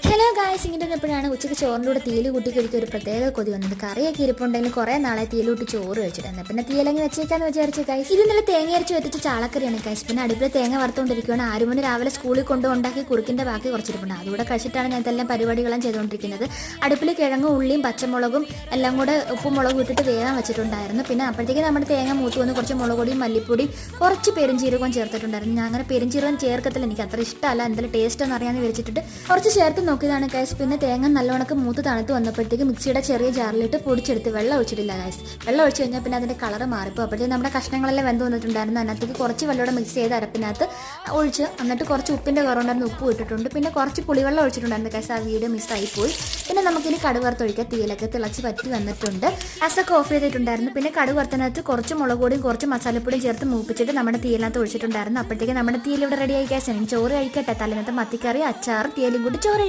Hello guys, ഇങ്ങനെ എപ്പോഴാണ് ഉച്ചയ്ക്ക് ചോറിൻ്റെ കൂടെ തീയിൽ കൂട്ടി കഴിക്കുക ഒരു പ്രത്യേക കൊതി വന്നത്. കറിയൊക്കെ ഇരിപ്പുണ്ടെങ്കിലും കുറേ നാളെ തീയിലൂട്ടി ചോറ് കഴിച്ചിട്ടുണ്ട്. പിന്നെ തീയിലങ്ങ് വെച്ചേക്കാന്ന് വിചാരിച്ചു ഗൈസ്. ഇത് ഇന്നലെ തേങ്ങ അരച്ച് വെച്ചിട്ട് ചാളക്കറിയാണ് ഗൈസ്. പിന്നെ അടുപ്പിൽ തേങ്ങ വറുത്തുകൊണ്ടിരിക്കുകയാണ്. 6 മണി രാവിലെ സ്കൂളിൽ ഉണ്ടാക്കി കുറുക്കിൻ്റെ ബാക്കി കുറച്ചിരിപ്പുണ്ട്. അതുകൂടെ കഴിച്ചിട്ടാണ് ഞാൻ ഇതെല്ലാം പരിപാടികളും ചെയ്തുകൊണ്ടിരിക്കുന്നത്. അടുപ്പിൽ കിഴങ്ങും ഉള്ളിയും പച്ചമുളകും എല്ലാം കൂടെ ഉപ്പും മുളകും ഇട്ടിട്ട് വേഗം വെച്ചിട്ടുണ്ടായിരുന്നു. പിന്നെ അപ്പോഴത്തേക്ക് നമ്മുടെ തേങ്ങ മൂത്ത് വന്ന് കുറച്ച് മുളക് പൊടിയും മല്ലിപ്പൊടിയും കുറച്ച് പെരുംജീരകവും ചേർത്തിട്ടുണ്ടായിരുന്നു. ഞാൻ അങ്ങനെ പെരുംജീരകം ചേർക്കത്തില്ല, എനിക്ക് അത്ര ഇഷ്ടമല്ല. എന്തായാലും ടേസ്റ്റ് എന്ന് അറിയാമെന്ന് വിചാരിച്ചിട്ട് കുറച്ച് ചേർത്ത് നോക്കിയതാണ് ഗൈസ്. പിന്നെ തേങ്ങ നല്ലവണ്ണം മൂത്ത് തണുത്ത് വന്നപ്പോഴത്തേക്ക് മിക്സിയുടെ ചെറിയ ജാറിലിട്ട് പൊടിച്ചെടുത്ത് വെള്ളം ഒഴിച്ചിട്ടില്ല ഗൈസ്. വെള്ളം ഒഴിച്ച് കഴിഞ്ഞാൽ പിന്നെ അതിൻ്റെ കളറ് മാറിപ്പോൾ. അപ്പോഴത്തേക്ക് നമ്മുടെ കഷ്ണങ്ങളെല്ലാം വെന്ത് വന്നിട്ടുണ്ടായിരുന്നു. അതിനകത്തേക്ക് കുറച്ച് വെള്ളത്തോടെ മിക്സ് ചെയ്ത് അരപ്പിനകത്ത് ഒഴിച്ച് എന്നിട്ട് കുറച്ച് ഉപ്പിൻ്റെ കുറവുണ്ടായിരുന്നു, ഉപ്പ് ഇട്ടിട്ടുണ്ട്. പിന്നെ കുറച്ച് പുളിവെള്ളം ഒഴിച്ചിട്ടുണ്ടായിരുന്നു ഗൈസ്. ആ വീഡിയോ മിസ്സായിപ്പോയി. പിന്നെ നമുക്കിനി കടുക് വറുത്തൊഴിക്കാം. തീയിലൊക്കെ തിളച്ച് പറ്റി വന്നിട്ടുണ്ട്. ഗ്യാസൊക്കെ ഓഫ് ചെയ്തിട്ടുണ്ടായിരുന്നു. പിന്നെ കടുക് വറുത്തതിനകത്ത് കുറച്ച് മുളക് പൊടിയും കുറച്ച് മസാലപ്പൊടിയും ചേർത്ത് മൂപ്പിച്ചിട്ട് നമ്മുടെ തീയിനകത്ത് ഒഴിച്ചിട്ടുണ്ടായിരുന്നു. അപ്പോഴത്തേക്ക് നമ്മുടെ തീയിൽ ഇവിടെ റെഡി ആയി ഗൈസ്. ചോറ് കഴിക്കട്ടെ. തലേന്നത്തെ മത്തിക്കറി, അച്ചാർ, തീയലും കൂടി ചോറ്